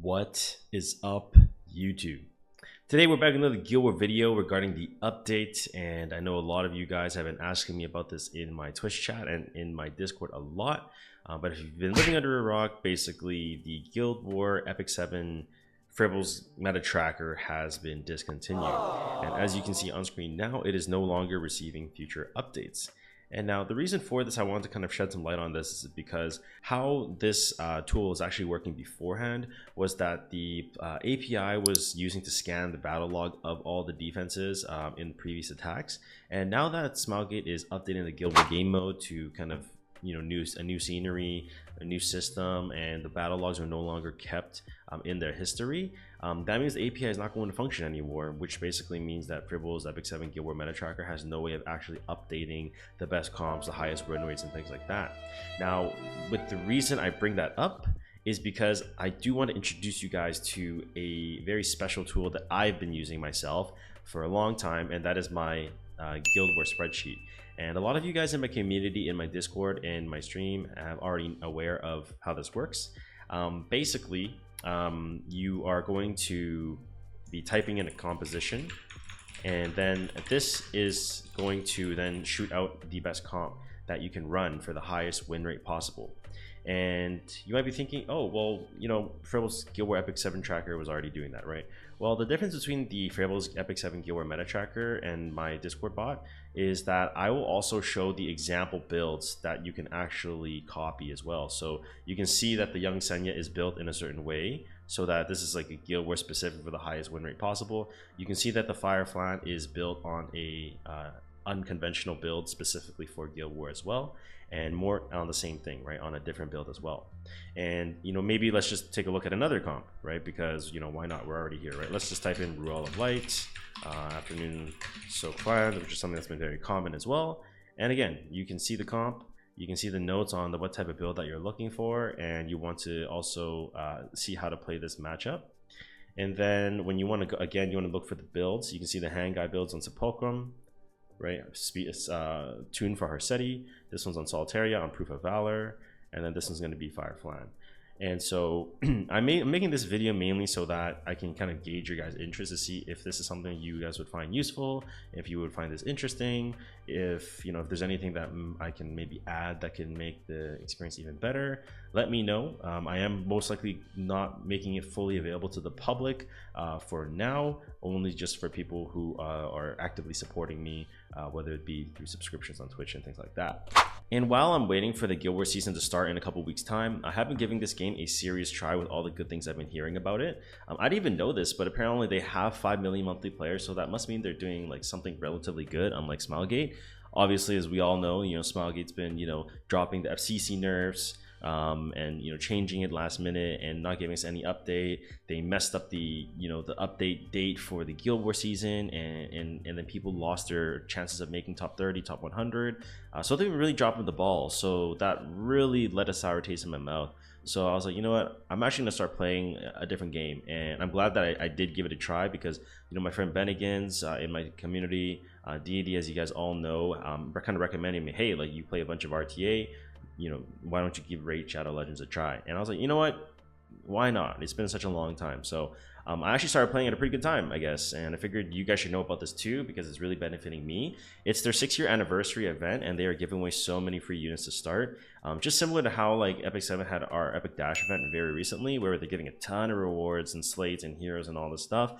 What is up, YouTube? Today we're back with another Guild War video regarding the update, and I know a lot of you guys have been asking me about this in my Twitch chat and in my Discord a lot. But if you've been living under a rock, basically the Guild War Epic 7 Fribbels meta tracker has been discontinued. And as you can see on screen now, it is no longer receiving future updates. And now the reason for this, I wanted to kind of shed some light on this, is because how this tool was actually working beforehand was that the API was using to scan the battle log of all the defenses in previous attacks. And now that Smilegate is updating the Guild War game mode to kind of, you know, a new scenery, a new system, and the battle logs are no longer kept in their history, that means the API is not going to function anymore, which basically means that Fribbels Epic 7 Guild War meta tracker has no way of actually updating the best comps, the highest win rates, and things like that. Now, with the reason I bring that up is because I do want to introduce you guys to a very special tool that I've been using myself for a long time, and that is my Guild War spreadsheet. And a lot of you guys in my community, in my Discord and my stream, are already aware of how this works. Basically, you are going to be typing in a composition, and then this is going to then shoot out the best comp that you can run for the highest win rate possible. And you might be thinking, oh, well, you know, Fribbels Guild War Epic 7 tracker was already doing that, right? Well, the difference between the Fribbels Epic 7 Guild War meta tracker and my Discord bot is that I will also show the example builds that you can actually copy as well. So you can see that the Young Senya is built in a certain way, so that this is like a Guild War specific for the highest win rate possible. You can see that the Fire Flan is built on a unconventional build specifically for Guild War as well, and more on the same thing, right, on a different build as well. And you know, maybe let's just take a look at another comp, right, because you know, why not, we're already here, right? Let's just type in Rural of Light, Afternoon So Clan, which is something that's been very common as well. And again, you can see the comp, you can see the notes on what type of build that you're looking for, and you want to also see how to play this matchup. And then when you want to go again, you want to look for the builds. You can see the hand guy builds on Sepulchrum, right? Tune for Harsetti. This one's on Solitaria on Proof of Valor, and then this one's going to be Fire Flan. And so I'm making this video mainly so that I can kind of gauge your guys' interest to see if this is something you guys would find useful, if you would find this interesting, if you know, if there's anything that I can maybe add that can make the experience even better. Let me know. I am most likely not making it fully available to the public for now, only just for people who are actively supporting me, whether it be through subscriptions on Twitch and things like that. And while I'm waiting for the Guild War season to start in a couple weeks time, I have been giving this game a serious try with all the good things I've been hearing about it. I didn't even know this, but apparently they have 5 million monthly players, so that must mean they're doing like something relatively good, unlike Smilegate. Obviously, as we all know, you know, Smilegate's been, you know, dropping the FCC nerfs, and you know, changing it last minute and not giving us any update. They messed up the, you know, the update date for the Guild War season, and then people lost their chances of making top 30, top 100. So they were really dropping the ball, so that really left a sour taste in my mouth. So I was like, you know what, I'm actually gonna start playing a different game, and I'm glad that I did give it a try, because you know, my friend Bennigan's in my community, Deity, as you guys all know, kind of recommending me, hey, like, you play a bunch of RTA, you know, why don't you give Raid Shadow Legends a try? And I was like, you know what, why not? It's been such a long time. So I actually started playing at a pretty good time, I guess, and I figured you guys should know about this too, because it's really benefiting me. It's their 6-year anniversary event, and they are giving away so many free units to start, just similar to how like Epic 7 had our Epic Dash event very recently, where they're giving a ton of rewards and slates and heroes and all this stuff.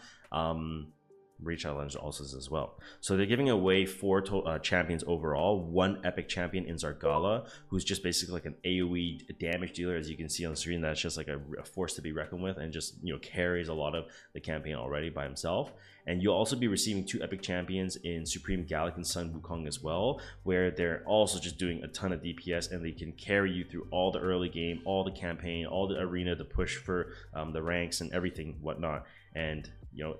Reach Out Legends also as well. So they're giving away 4 champions overall, 1 epic champion in Zargala, who's just basically like an AoE damage dealer, as you can see on the screen. That's just like a force to be reckoned with, and just, you know, carries a lot of the campaign already by himself. And you'll also be receiving 2 epic champions in Supreme Gallic and Sun Wukong as well, where they're also just doing a ton of DPS, and they can carry you through all the early game, all the campaign, all the arena, to push for the ranks and everything whatnot. And you know,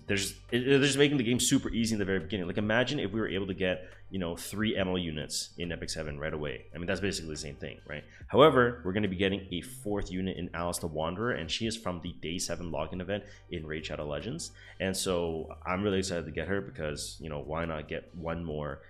they're just making the game super easy in the very beginning. Like, imagine if we were able to get, you know, 3 ML units in Epic 7 right away. I mean, that's basically the same thing, right? However, we're going to be getting a 4th unit in Alice the Wanderer, and she is from the Day 7 login event in Raid Shadow Legends. And so I'm really excited to get her, because, you know, why not get one more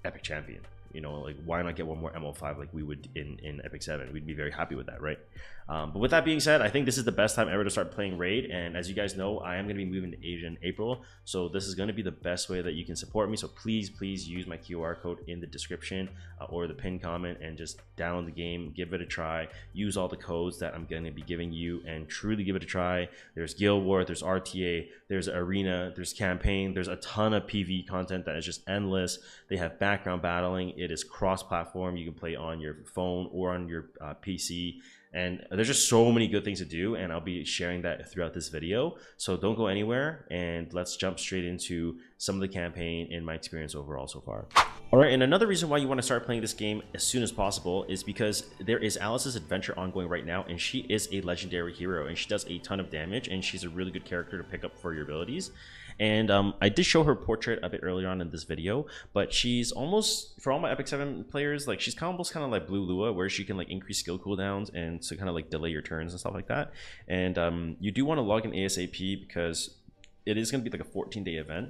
epic champion, You know, like why not get one more ML5 like we would in Epic 7? We'd be very happy with that, right? But with that being said, I think this is the best time ever to start playing Raid. And as you guys know, I am going to be moving to Asia in April, so this is going to be the best way that you can support me. So please use my QR code in the description or the pinned comment, and just download the game, give it a try, use all the codes that I'm going to be giving you, and truly give it a try. There's Guild War, there's RTA, there's Arena, there's Campaign, there's a ton of PvE content that is just endless. They have background battling. It is cross-platform. You can play on your phone or on your PC. And there's just so many good things to do, and I'll be sharing that throughout this video. So don't go anywhere, and let's jump straight into some of the campaign and my experience overall so far. All right, and another reason why you want to start playing this game as soon as possible is because there is Alice's adventure ongoing right now, and she is a legendary hero, and she does a ton of damage, and she's a really good character to pick up for your abilities. And I did show her portrait a bit earlier on in this video, but she's almost, for all my Epic 7 players, like she's almost kind of like Blue Lua, where she can like increase skill cooldowns and to kind of like delay your turns and stuff like that. And you do want to log in ASAP because it is going to be like a 14-day event.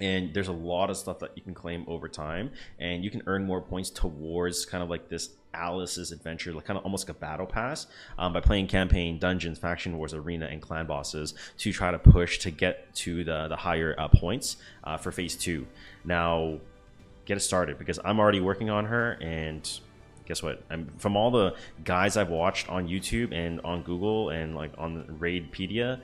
And there's a lot of stuff that you can claim over time, and you can earn more points towards kind of like this Alice's adventure, like kind of almost like a battle pass, by playing campaign, dungeons, faction wars, arena, and clan bosses to try to push to get to the higher points for phase 2. Now, get it started, because I'm already working on her, and guess what? From all the guys I've watched on YouTube and on Google and like on Raidpedia,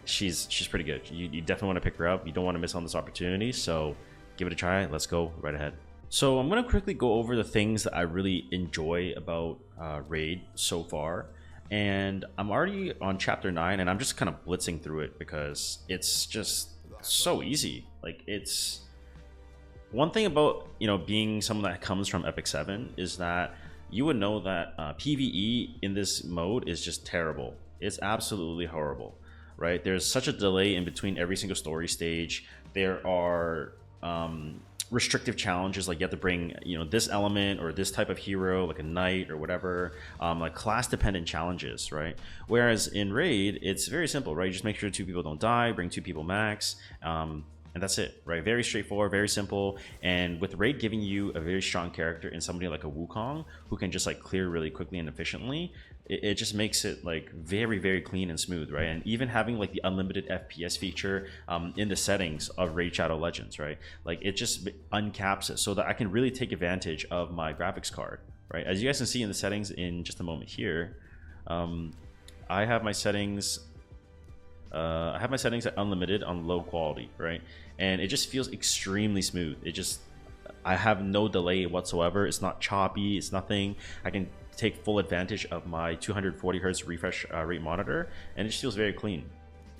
she's pretty good. You definitely want to pick her up. You don't want to miss on this opportunity, so give it a try. Let's go right ahead. So I'm going to quickly go over the things that I really enjoy about Raid so far, and I'm already on chapter 9, and I'm just kind of blitzing through it because it's just so easy. Like, it's one thing about, you know, being someone that comes from Epic 7 is that you would know that PvE in this mode is just terrible. It's absolutely horrible. Right, there's such a delay in between every single story stage. There are restrictive challenges, like you have to bring, you know, this element or this type of hero, like a knight or whatever, like class dependent challenges, right? Whereas in Raid, it's very simple, right? You just make sure 2 people don't die, bring 2 people max, and that's it, right? Very straightforward, very simple. And with Raid giving you a very strong character in somebody like a Wukong who can just like clear really quickly and efficiently, it just makes it like very, very clean and smooth, right? And even having like the unlimited FPS feature in the settings of Raid Shadow Legends, right? Like it just uncaps it so that I can really take advantage of my graphics card, right? As you guys can see in the settings in just a moment here, I have my settings at unlimited on low quality, right? And it just feels extremely smooth. I have no delay whatsoever. It's not choppy, it's nothing. I can take full advantage of my 240 hertz refresh rate monitor, and it just feels very clean.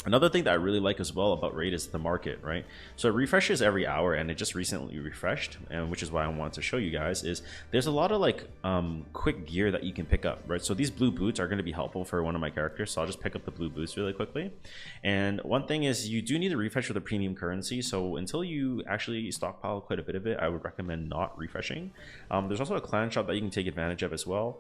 Another thing that I really like as well about Raid is the market, right? So it refreshes every hour, and it just recently refreshed, and which is why I wanted to show you guys is there's a lot of like quick gear that you can pick up, right? So these blue boots are going to be helpful for one of my characters, so I'll just pick up the blue boots really quickly. And one thing is you do need to refresh with a premium currency, so until you actually stockpile quite a bit of it, I would recommend not refreshing. There's also a clan shop that you can take advantage of as well,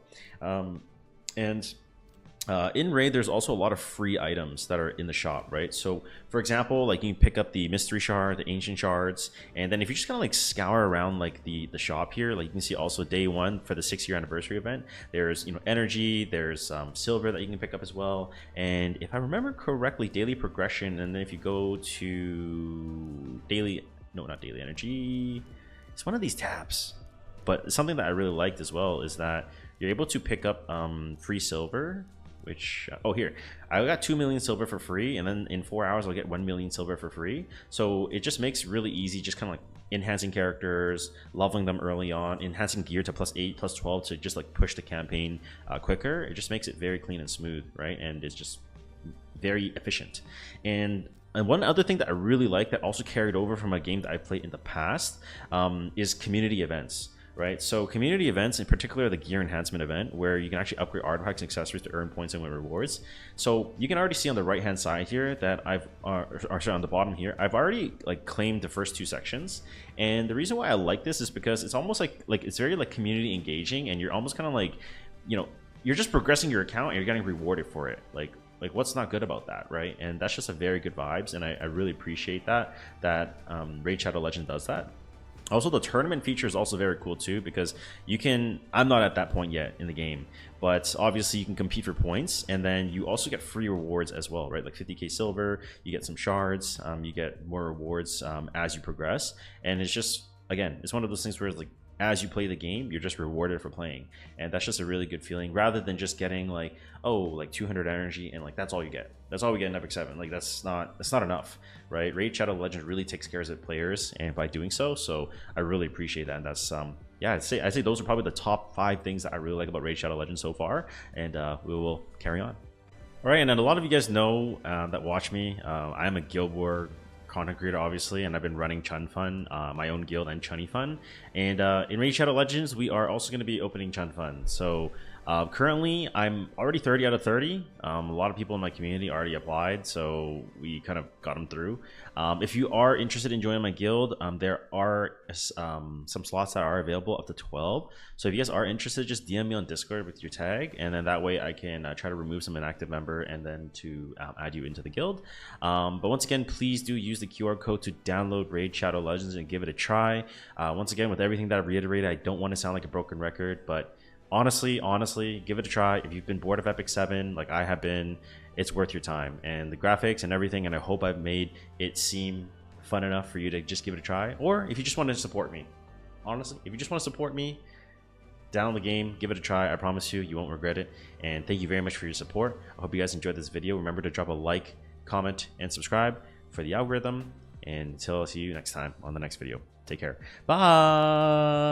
in Raid, there's also a lot of free items that are in the shop, right? So, for example, like you can pick up the mystery shard, the ancient shards, and then if you just kind of like scour around like the shop here, like you can see also day 1 for the 6-year anniversary event, there's, you know, energy, there's silver that you can pick up as well, and if I remember correctly, daily progression, and then if you go to not daily energy, it's one of these tabs. But something that I really liked as well is that you're able to pick up free silver, which here I got 2 million silver for free, and then in 4 hours I'll get 1 million silver for free. So it just makes it really easy, just kind of like enhancing characters, leveling them early on, enhancing gear to +8, +12 to just like push the campaign quicker. It just makes it very clean and smooth, right? And it's just very efficient. And one other thing that I really like that also carried over from a game that I played in the past is community events. Right, so community events, in particular the gear enhancement event, where you can actually upgrade artifacts and accessories to earn points and win rewards. So you can already see on the right hand side here that sorry, on the bottom here, I've already like claimed the first 2 sections. And the reason why I like this is because it's almost like it's very like community engaging, and you're almost kind of like, you know, you're just progressing your account and you're getting rewarded for it. Like what's not good about that, right? And that's just a very good vibes, and I really appreciate that Raid Shadow Legend does that. Also, the tournament feature is also very cool too, because you can, I'm not at that point yet in the game, but obviously you can compete for points, and then you also get free rewards as well, right? Like 50k silver, you get some shards, you get more rewards as you progress, and it's just, again, it's one of those things where it's like, as you play the game, you're just rewarded for playing, and that's just a really good feeling, rather than just getting like, oh, like 200 energy and like that's all you get. That's all we get in Epic 7. Like that's not enough, right? Raid Shadow Legends really takes care of players, and by doing so, I really appreciate that. And that's yeah, I'd say those are probably the top 5 things that I really like about Raid Shadow Legends so far, and we will carry on. All right, and then a lot of you guys know that watch me. I'm a Guild War content creator, obviously, and I've been running Chun Fun, my own guild, and Chunny Fun. And in Raid Shadow Legends, we are also going to be opening Chun Fun. So currently, I'm already 30 out of 30. A lot of people in my community already applied, so we kind of got them through. If you are interested in joining my guild, there are some slots that are available, up to 12. So if you guys are interested, just DM me on Discord with your tag, and then that way I can try to remove some inactive member and then to add you into the guild. But once again, please do use the QR code to download Raid Shadow Legends and give it a try. Once again, with everything that I reiterated, I don't want to sound like a broken record, but honestly, give it a try. If you've been bored of Epic 7 like I have been, it's worth your time, and the graphics and everything, and I hope I've made it seem fun enough for you to just give it a try. Or if you just want to support me, honestly, if you just want to support me, download the game, give it a try. I promise you, you won't regret it. And thank you very much for your support. I hope you guys enjoyed this video. Remember to drop a like, comment, and subscribe for the algorithm. And until I see you next time on the next video, take care. Bye.